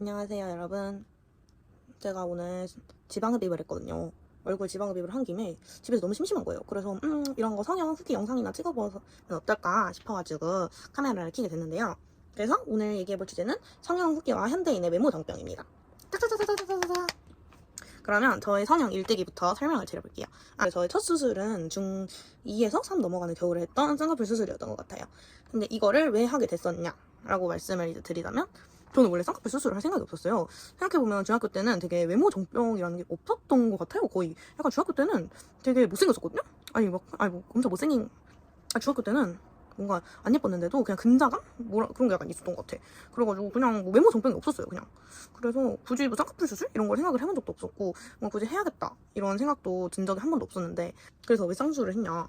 안녕하세요 여러분. 제가 오늘 지방흡입을 했거든요. 얼굴 지방흡입을 한 김에 집에서 너무 심심한 거예요. 그래서 이런 거 성형 후기 영상이나 찍어보면 어떨까 싶어가지고 카메라를 켜게 됐는데요. 그래서 오늘 얘기해볼 주제는 성형 후기와 현대인의 외모 정병입니다. 짜자자자자자자. 그러면 저의 성형 일대기부터 설명을 드려볼게요. 저의 첫 수술은 중2에서 3 넘어가는 겨울에 했던 쌍꺼풀 수술이었던 것 같아요. 근데 이거를 왜 하게 됐었냐라고 말씀을 이제 드리자면, 저는 원래 쌍꺼풀 수술을 할 생각이 없었어요. 생각해보면 중학교 때는 되게 외모 정병이라는 게 없었던 것 같아요. 거의 약간 중학교 때는 되게 못생겼었거든요. 뭐 엄청 못생긴, 중학교 때는 뭔가 안 예뻤는데도 그냥 근자감? 뭐라 그런 게 약간 있었던 것 같아. 그래가지고 그냥 뭐 외모 정병이 없었어요, 그냥. 그래서 굳이 뭐 쌍꺼풀 수술 이런 걸 생각을 해본 적도 없었고, 뭐 굳이 해야겠다 이런 생각도 든 적이 한 번도 없었는데, 그래서 왜 쌍수술을 했냐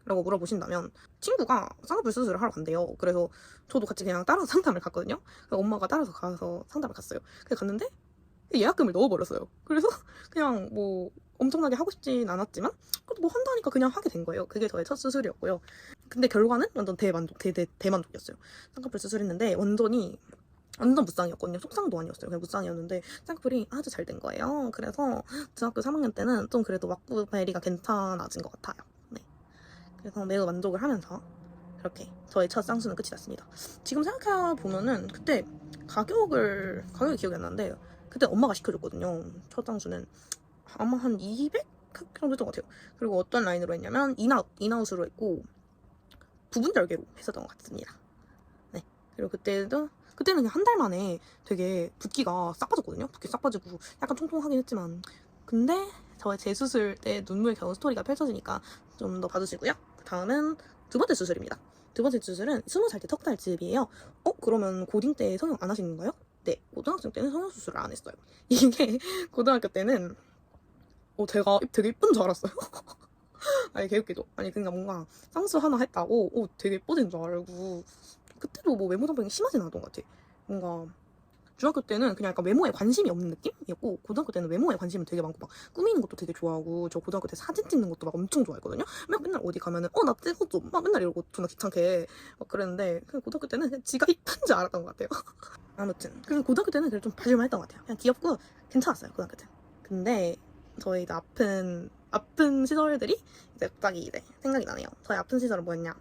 라고 물어보신다면, 친구가 쌍꺼풀 수술을 하러 간대요. 그래서 저도 같이 그냥 따라서 상담을 갔거든요. 엄마가 따라서 가서 상담을 갔어요. 그래서 갔는데 예약금을 넣어버렸어요. 그래서 그냥 뭐 엄청나게 하고 싶진 않았지만 그래도 뭐 한다니까 그냥 하게 된 거예요. 그게 저의 첫 수술이었고요. 근데 결과는 완전 대만족이었어요. 쌍꺼풀 수술했는데 완전 무쌍이었거든요. 속쌍도 아니었어요. 그냥 무쌍이었는데 쌍꺼풀이 아주 잘 된 거예요. 그래서 중학교 3학년 때는 좀 그래도 왁구베리가 괜찮아진 것 같아요. 네. 그래서 매우 만족을 하면서 이렇게 저의 첫 쌍수는 끝이 났습니다. 지금 생각해보면은 그때 가격이 기억이 안 나는데 그때 엄마가 시켜줬거든요. 첫 쌍수는 아마 한 200 정도 했던 것 같아요. 그리고 어떤 라인으로 했냐면 인아웃으로 했고 부분 절개로 했었던 것 같습니다. 네. 그리고 그때는 그냥 한 달 만에 되게 붓기가 싹 빠졌거든요. 붓기 싹 빠지고 약간 통통하긴 했지만, 근데 저의 재수술 때 눈물 겨우 스토리가 펼쳐지니까 좀 더 봐주시고요. 다음은 두 번째 수술입니다. 두 번째 수술은 20살 때 턱살집이에요. 그러면 고딩 때 성형 안 하신 건가요? 네, 고등학생 때는 성형 수술을 안 했어요. 이게 고등학교 때는 제가 되게 이쁜 줄 알았어요. 아니 개웃기죠. 아니 그러니까 뭔가 쌍수 하나 했다고 되게 예뻐진 줄 알고, 그때도 뭐 외모 정병이 심하진 않았던 것 같아. 뭔가 중학교 때는 그냥 약간 외모에 관심이 없는 느낌이었고, 고등학교 때는 외모에 관심이 되게 많고 막 꾸미는 것도 되게 좋아하고, 저 고등학교 때 사진 찍는 것도 막 엄청 좋아했거든요. 맨날 어디 가면은 나 찍어줘 막 맨날 이러고 존나 귀찮게 막 그랬는데, 그냥 고등학교 때는 그냥 지가 이쁜 줄 알았던 것 같아요. 아무튼 그래서 고등학교 때는 그래도 좀 봐줄만 했던 것 같아요. 그냥 귀엽고 괜찮았어요 고등학교 때. 근데 저희 이제 아픈 시절들이 이제 갑자기 이제 생각이 나네요. 저희 아픈 시절은 뭐였냐?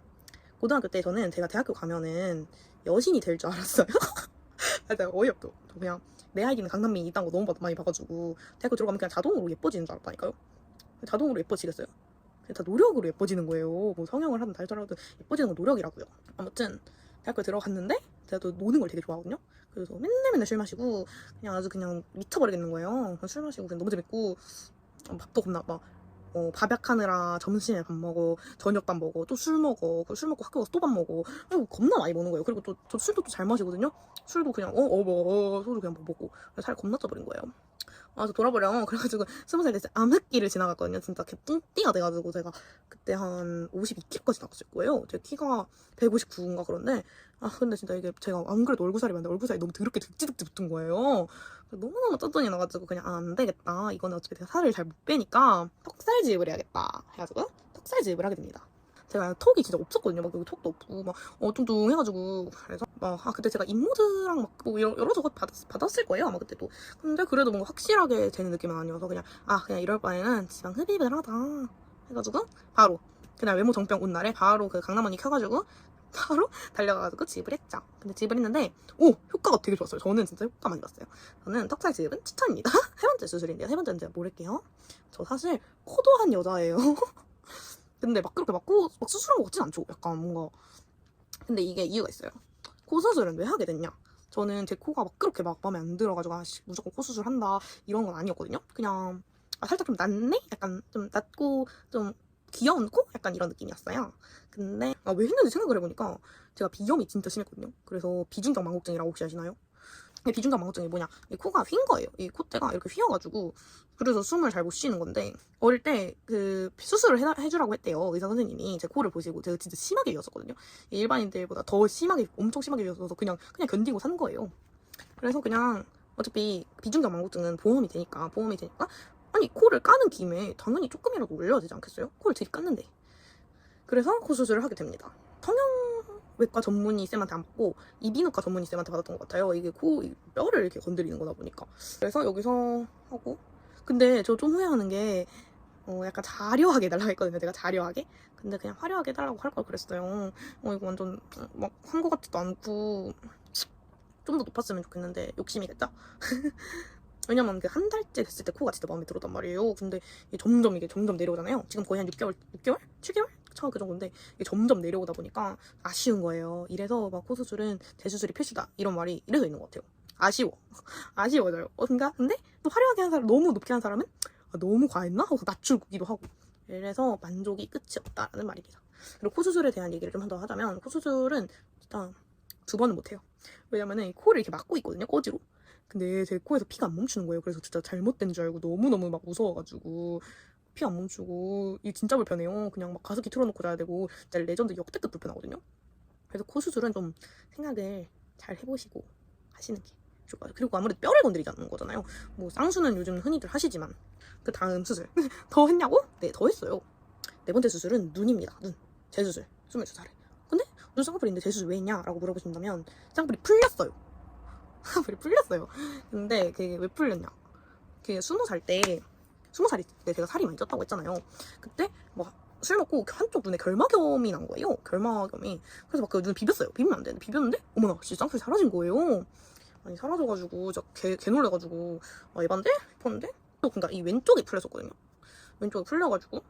고등학교 때 저는 제가 대학교 가면은 여신이 될 줄 알았어요. 진짜 어이없죠. 저 그냥 내 아이디는 강남민이 있다는 거 너무 많이 봐가지고 대학교 들어가면 그냥 자동으로 예뻐지는 줄 알았다니까요. 자동으로 예뻐지겠어요. 그냥 다 노력으로 예뻐지는 거예요. 뭐 성형을 하든 달달을 하든 예뻐지는 건 노력이라고요. 아무튼 대학교 들어갔는데 제가 또 노는 걸 되게 좋아하거든요. 그래서 맨날 술 마시고 그냥 아주 그냥 미쳐버리겠는 거예요. 술 마시고 그냥 너무 재밌고, 밥도 겁나 막 밥약하느라 점심에 밥 먹어, 저녁 밥 먹어, 또 술 먹어, 술 먹고 학교 가서 또 밥 먹어. 그리고 겁나 많이 먹는 거예요. 그리고 또 저 술도 또 잘 마시거든요. 술도 그냥 먹어, 술도 그냥 먹고 살 겁나 쪄버린 거예요. 저 돌아버려. 그래가지고 20살 때 암흑기를 지나갔거든요. 진짜 개 뚱띠가 돼가지고 제가 그때 한 52kg까지 나갔을 거예요. 제 키가 159인가 그런데, 근데 진짜 이게 제가 안 그래도 얼굴살이 많은데 얼굴살이 너무 더럽게 득지득지 붙은 거예요. 너무너무 쩌전이 나가지고 그냥 안 되겠다. 이거는 어차피 내가 살을 잘 못 빼니까 턱살지입을 해야겠다 해가지고 턱살지입을 하게 됩니다. 제가 턱이 진짜 없었거든요. 막 여기 턱도 없고 막 뚱뚱해가지고. 그래서 그때 제가 인모드랑 막 뭐 여러 저것 받았을 거예요 아마 그때도. 근데 그래도 뭔가 확실하게 되는 느낌은 아니어서 그냥 이럴 바에는 지방 흡입을 하자 해가지고 바로 그날 외모 정병 온 날에 바로 그 강남 언니 켜가지고 바로 달려가가지고 지입을 했죠. 근데 지입을 했는데 효과가 되게 좋았어요. 저는 진짜 효과 많이 봤어요. 저는 턱살 지입은 추천입니다. 세 번째 수술인데요. 세 번째는 제가 모를게요. 저 사실 코도 한 여자예요. 근데 막 그렇게 막 수술한 것 같진 않죠. 약간 뭔가. 근데 이게 이유가 있어요. 코 수술은 왜 하게 됐냐? 저는 제 코가 막 그렇게 막 마음에 안 들어가지고 무조건 코 수술 한다 이런 건 아니었거든요. 그냥 살짝 좀 낮네? 약간 좀 낮고 좀 귀여운 코? 약간 이런 느낌이었어요. 근데 왜 했는지 생각을 해보니까 제가 비염이 진짜 심했거든요. 그래서 비중격 망곡증이라고 혹시 아시나요? 비중격 망곡증이 뭐냐, 이 코가 휜 거예요. 이 콧대가 이렇게 휘어가지고, 그래서 숨을 잘 못 쉬는 건데, 어릴 때 그 수술을 해주라고 했대요. 의사 선생님이 제 코를 보시고. 제가 진짜 심하게 위었었거든요. 일반인들보다 더 심하게, 엄청 심하게 위었어서 그냥 견디고 산 거예요. 그래서 그냥 어차피 비중격 망곡증은 보험이 되니까 아니 코를 까는 김에 당연히 조금이라도 올려야 되지 않겠어요? 코를 들이 깠는데. 그래서 코 수술을 하게 됩니다. 성형 외과 전문의 쌤한테 안 받고 이비인후과 전문의 쌤한테 받았던 것 같아요. 이게 뼈를 이렇게 건드리는 거다 보니까. 그래서 여기서 하고, 근데 저 좀 후회하는 게 약간 자려하게 해달라고 했거든요. 내가 자려하게. 근데 그냥 화려하게 해달라고 할 걸 그랬어요. 이거 완전 막 한 것 같지도 않고 좀 더 높았으면 좋겠는데 욕심이겠죠? 왜냐면 그 한 달째 됐을 때 코가 진짜 마음에 들었단 말이에요. 근데 이게 점점 내려오잖아요. 지금 거의 한 6개월? 7개월? 차 그 정도인데 이게 점점 내려오다 보니까 아쉬운 거예요. 이래서 막 코 수술은 재수술이 필수다 이런 말이 이래서 있는 것 같아요. 아쉬워. 아쉬워져요. 그러니까 근데 또 화려하게 한 사람, 너무 높게 한 사람은 너무 과했나? 하고 낮추기도 하고. 이래서 만족이 끝이 없다라는 말입니다. 그리고 코 수술에 대한 얘기를 좀 더 하자면, 코 수술은 일단 2번은 못해요. 왜냐면은 이 코를 이렇게 막고 있거든요, 꼬지로. 근데 제 코에서 피가 안 멈추는 거예요. 그래서 진짜 잘못된 줄 알고 너무너무 막 무서워가지고 피 안 멈추고 이게 진짜 불편해요. 그냥 막 가습기 틀어놓고 자야 되고 진짜 레전드 역대급 불편하거든요. 그래서 코 수술은 좀 생각을 잘 해보시고 하시는 게 좋을 것 같아요. 그리고 아무래도 뼈를 건드리자는 거잖아요. 뭐 쌍수는 요즘 흔히들 하시지만 그 다음 수술 더 했냐고? 네, 더 했어요. 4번째 수술은 눈입니다. 눈. 재수술. 22살에. 근데 눈 쌍꺼풀인데 재수술 왜 했냐라고 물어보신다면 쌍꺼풀이 풀렸어요. 쌍꺼풀이 풀렸어요. 근데 그게 왜 풀렸냐? 그 20살 때 제가 살이 많이 쪘다고 했잖아요. 그때 막 술 먹고 한쪽 눈에 결막염이 난 거예요. 결막염이. 그래서 막 그 눈 비볐어요. 비비면 안 되는데 비볐는데 어머나 진짜 쌍꺼풀이 사라진 거예요. 아니 사라져가지고 진짜 개 놀래가지고 에반데? 싶었는데 또 그러니까 이 왼쪽이 풀렸었거든요. 왼쪽이 풀려가지고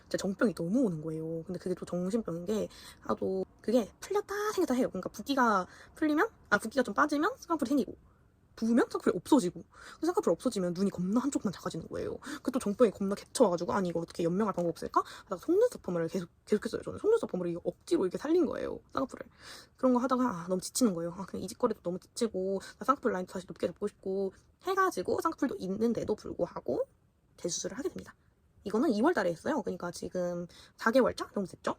제 정병이 너무 오는 거예요. 근데 그게 또 정신병인 게 하도 그게 풀렸다 생겼다 해요. 그러니까 붓기가 풀리면 붓기가 좀 빠지면 쌍꺼풀이 생기고 부으면 쌍꺼풀이 없어지고 쌍꺼풀이 없어지면 눈이 겁나 한쪽만 작아지는 거예요. 그 또 정병이 겁나 겹쳐와가지고 아니 이걸 어떻게 연명할 방법 없을까? 하다가 속눈썹 펌을 계속했어요. 저는 속눈썹 펌을 억지로 이렇게 살린 거예요. 쌍꺼풀을. 그런 거 하다가 너무 지치는 거예요. 그냥 이 짓거리도 너무 지치고 쌍꺼풀 라인도 다시 높게 잡고 싶고 해가지고 쌍꺼풀도 있는데도 불구하고 재수술을 하게 됩니다. 이거는 2월 달에 했어요. 그러니까 지금 4개월차 정도 됐죠?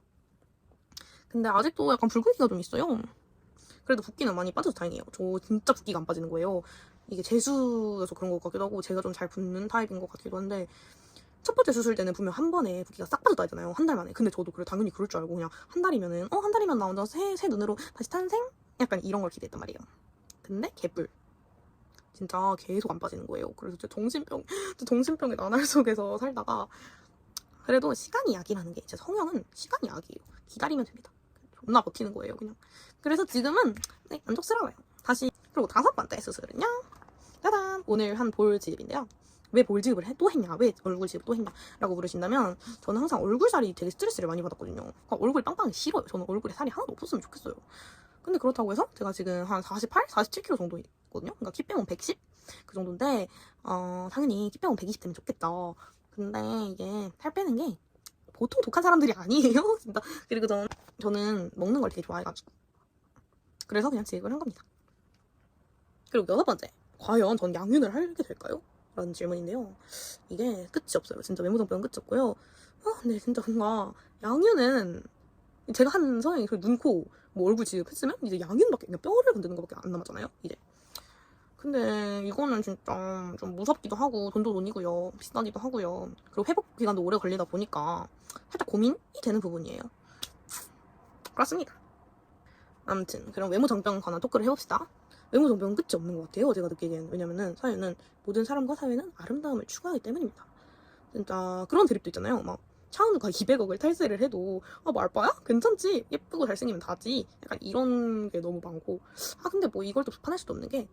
근데 아직도 약간 붉은기가 좀 있어요. 그래도 붓기는 많이 빠져서 다행이에요. 저 진짜 붓기가 안 빠지는 거예요. 이게 재수여서 그런 것 같기도 하고 제가 좀 잘 붓는 타입인 것 같기도 한데 첫 번째 수술 때는 분명 한 번에 붓기가 싹 빠졌다 했잖아요. 한 달 만에. 근데 저도 그래 당연히 그럴 줄 알고 그냥 한 달이면은 한 달이면 나 혼자 새 눈으로 다시 탄생? 약간 이런 걸 기대했단 말이에요. 근데 개뿔. 진짜 계속 안 빠지는 거예요. 그래서 제 정신병의 나날 속에서 살다가 그래도 시간이 약이라는 게 제 성형은 시간이 약이에요. 기다리면 됩니다. 존나 버티는 거예요, 그냥. 그래서 지금은 네, 만족스러워요. 다시 그리고 5번째 수술은요. 짜잔! 오늘 한 볼 지입인데요. 왜 볼 지입을 또 했냐? 왜 얼굴 지입 또 했냐? 라고 물으신다면 저는 항상 얼굴 살이 되게 스트레스를 많이 받았거든요. 그러니까 얼굴 빵빵이 싫어요. 저는 얼굴에 살이 하나도 없었으면 좋겠어요. 근데 그렇다고 해서 제가 지금 한 48, 47kg 정도 있거든요. 그러니까 키 빼면 110? 그 정도인데 당연히 키 빼면 120 되면 좋겠다. 근데 이게 살 빼는 게 보통 독한 사람들이 아니에요. 진짜. 그리고 저는 먹는 걸 되게 좋아해가지고 그래서 그냥 지입을 한 겁니다. 그리고 6번째, 과연 전 양윤을 하게 될까요? 라는 질문인데요. 이게 끝이 없어요. 진짜 외모정병은 끝이 없고요. 근데 진짜 뭔가 양윤은 제가 한 성형이 눈, 코, 뭐 얼굴 지읍했으면 이제 양윤밖에 그냥 뼈를 건드는 것밖에 안 남았잖아요. 이제. 근데 이거는 진짜 좀 무섭기도 하고 돈도 돈이고요. 비싸기도 하고요. 그리고 회복 기간도 오래 걸리다 보니까 살짝 고민이 되는 부분이에요. 그렇습니다. 아무튼 그럼 외모 정병 관한 토크를 해봅시다. 외모 정병은 끝이 없는 것 같아요. 제가 느끼기에는. 왜냐면은 사회는 모든 사람과 사회는 아름다움을 추구하기 때문입니다. 진짜 그런 드립도 있잖아요. 막 차은우가 200억을 탈세를 해도 뭐 알바야? 괜찮지? 예쁘고 잘생기면 다지. 약간 이런 게 너무 많고 근데 뭐 이걸 또 비판할 수도 없는 게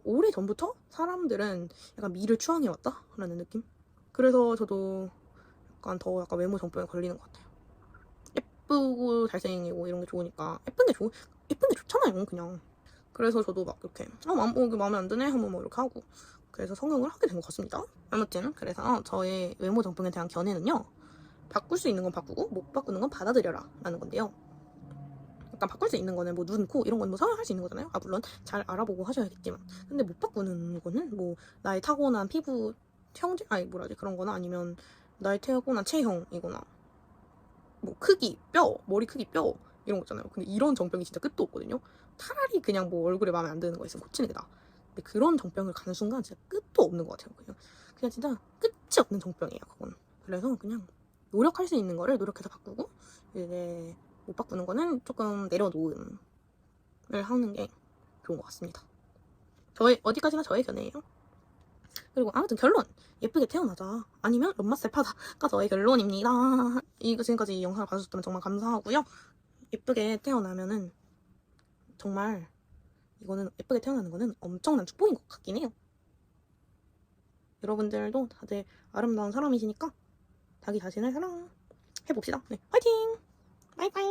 오래 전부터 사람들은 약간 미를 추앙해왔다라는 느낌? 그래서 저도 약간 외모 정병에 걸리는 것 같아요. 예쁘고 잘생기고 이런 게 좋으니까 예쁜 게 좋잖아요 그냥. 그래서 저도 막 이렇게 이게 마음에 안 드네 하면 뭐 이렇게 하고 그래서 성형을 하게 된 것 같습니다. 아무튼 그래서 저의 외모 정병에 대한 견해는요, 바꿀 수 있는 건 바꾸고 못 바꾸는 건 받아들여라 라는 건데요. 약간 바꿀 수 있는 거는 뭐 눈, 코 이런 건 뭐 성형할 수 있는 거잖아요. 물론 잘 알아보고 하셔야겠지만 근데 못 바꾸는 거는 뭐 나의 타고난 피부 형질? 그런 거나 아니면 나의 타고난 체형이거나 뭐 크기, 뼈, 머리 크기, 뼈 이런 거 있잖아요. 근데 이런 정병이 진짜 끝도 없거든요. 차라리 그냥 뭐 얼굴에 마음에 안 드는 거 있으면 고치는 게 나아. 근데 그런 정병을 가는 순간 진짜 끝도 없는 것 같아요. 그냥 진짜 끝이 없는 정병이에요, 그건. 그래서 그냥 노력할 수 있는 거를 노력해서 바꾸고 이제 못 바꾸는 거는 조금 내려놓음을 하는 게 좋은 것 같습니다. 어디까지나 저의 견해예요. 그리고 아무튼 결론! 예쁘게 태어나자. 아니면 롬마셀 파다가 저의 결론입니다. 이거 지금까지 이 영상을 봐주셨다면 정말 감사하고요. 예쁘게 태어나면은 정말 이거는 예쁘게 태어나는 거는 엄청난 축복인 것 같긴 해요. 여러분들도 다들 아름다운 사람이시니까 자기 자신을 사랑해봅시다. 네, 화이팅! 바이바이!